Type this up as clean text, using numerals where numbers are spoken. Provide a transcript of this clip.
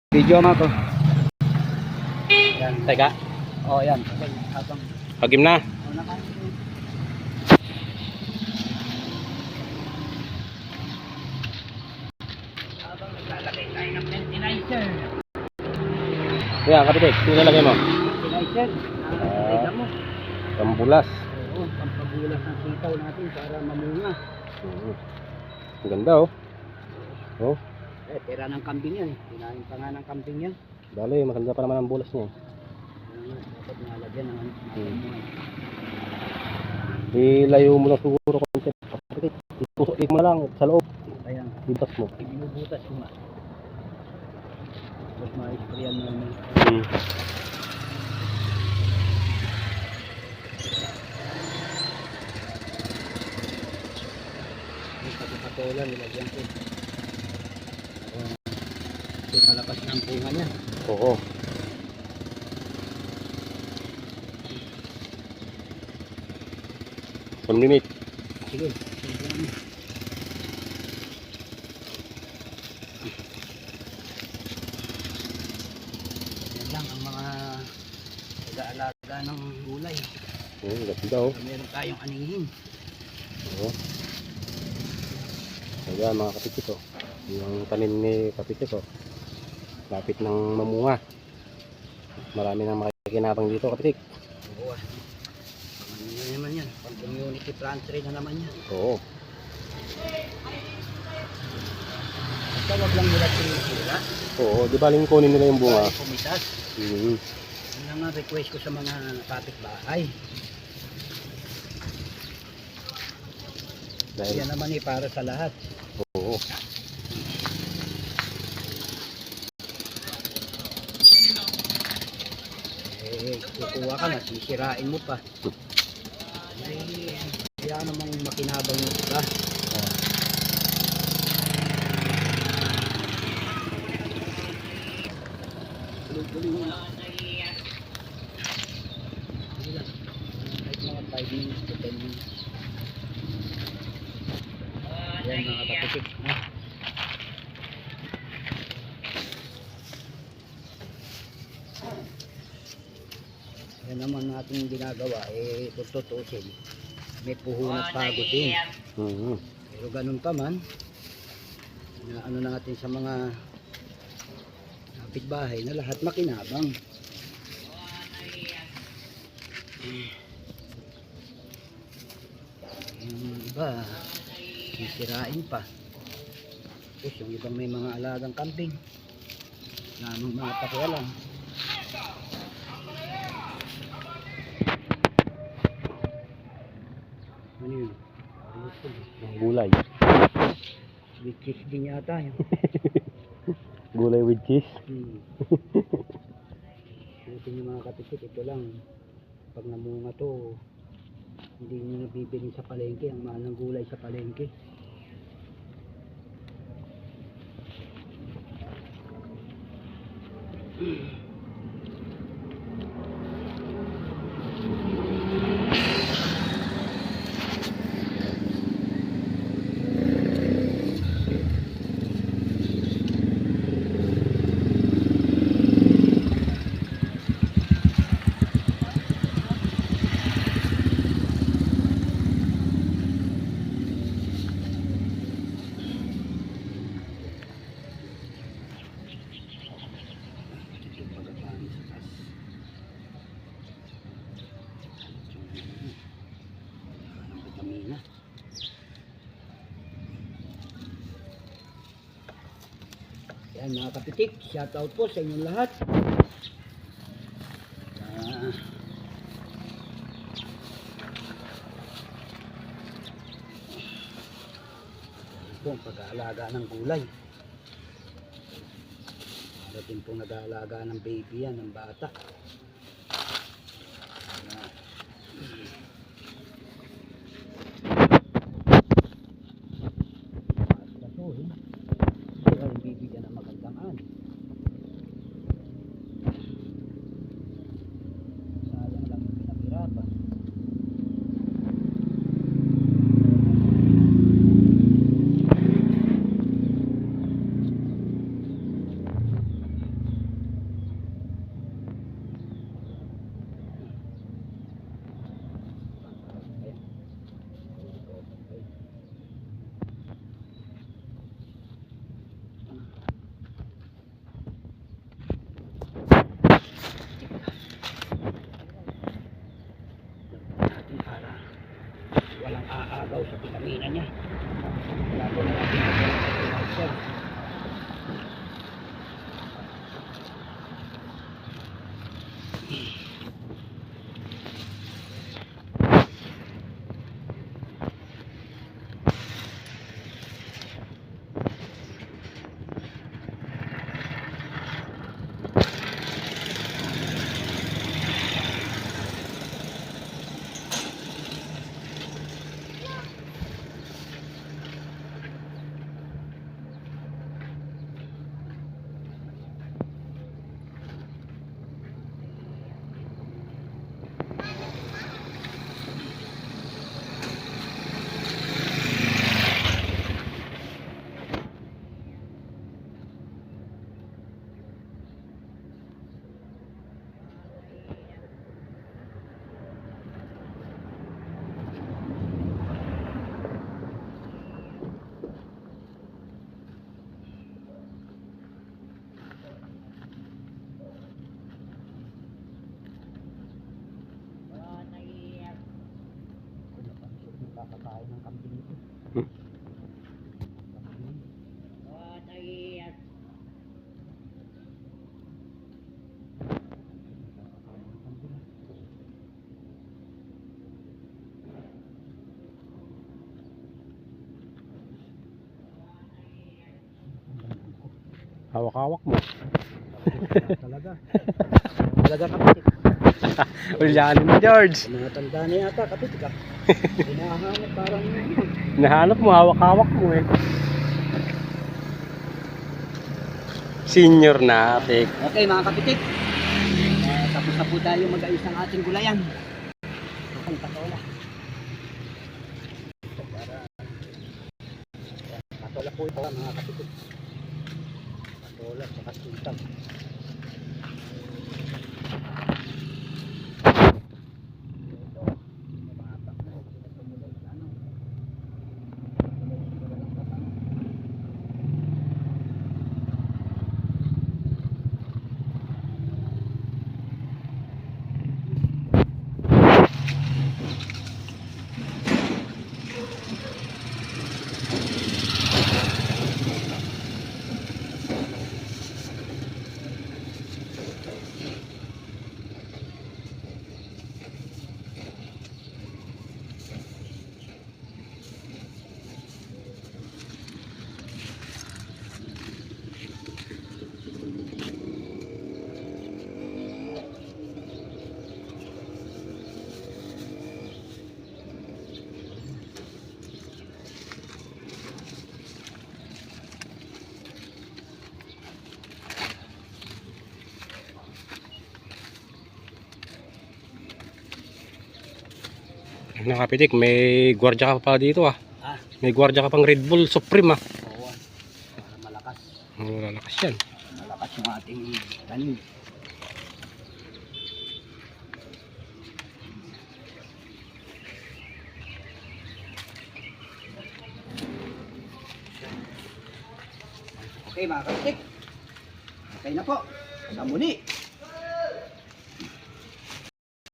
Video mo ko. Yan. Teka. Oh, yan. Habang Pagim na. habang naglalagay tayo ng fertilizer. Yan, kapitik. Nilalagay mo. Fertilizer. Tignan mo. Pambulas. Oo, pampabulas ng sitaw natin para mamunga. Ang ganda oh. Oh. Tira ng kambing yan. Tinahin pa nga ng kambing yan. Dali, maganda pa naman ang bulas niya. Dapat nalagyan ng Ilayo mo lang siguro konti. Itusok mo lang sa loob. Ayan. Ibutas mo. Ibinubutas mo nga. Tapos ma-sprayan mo naman. Yung pati-patola nilagyan ko. Ito palapas ng bunga niya. Oo. One minute. Sige. Yan lang ang mga nag-aalaga ng gulay. Ganda oh. Meron tayong anihin. Oo. Ayan mga kapitik oh. Yung tanim ni kapitik oh. Lapit ng mamunga. Marami nang makikinabang dito kapitik. Oo. Ano na naman yan? Pang community plant tree na naman yan. Oo. Basta wag lang nila sinisira. Oo, di ba kunin nila yung bunga? Pumitas. Yun lang ang request ko sa mga kapitbahay. Dahil, Yan naman para sa lahat. oo. Kukuha ka na, sisirain mo pa. Kaya namang makinabang mo pa. Tuloy-tuloy mo na. Sige lang. Kahit mga 5 minutes to 10 minutes. Yan mga kapitik. Yan naman natin ginagawa, kung tutusin, may puhunat pagod din. Pero ganun pa man, na ano natin sa mga kapitbahay na lahat makinabang. Yung iba, sisirain pa. Tapos yung ibang may mga alagang kambing, namang mga pakialam. Ano yun? Ang gulay. With cheese din yata yun. Gulay with cheese. Ito yung mga kapitik, ito lang. Pag namunga to, hindi nyo nabibili sa palengke. Ang mahal ng gulay sa palengke. Yan mga kapitik, shout out po sa inyong lahat. Ito ang pag-aalaga ng gulay. Dating pong nag-aalaga ng baby yan, ng bata. Bibigyan ng magandang ani. Sayang lang yung pinaghirapan. Nakakatayo ng kambing ito. Hawak-hawak mo. Talaga. Talaga kapitik. Ulyanin mo, George. Mga tanda na yata kapitik ah. Hinahanap parang Nahanap mo, hawak-hawak mo eh. Senior na, Tik. Okay mga kapitik. Tapos na po tayo mag-ayos ng ating gulayan. Okay, patola. Patola po ito mga kapitik. Patola at sintag. Nakapitik, may gwardiya ka pa dito ah. Ah, May gwardiya ka pang Red Bull Supreme ah. oo. Para malakas. Malalakas yan. Malakas yung ating tanim. Okay mga kapitik. Okay na po. Sa muli.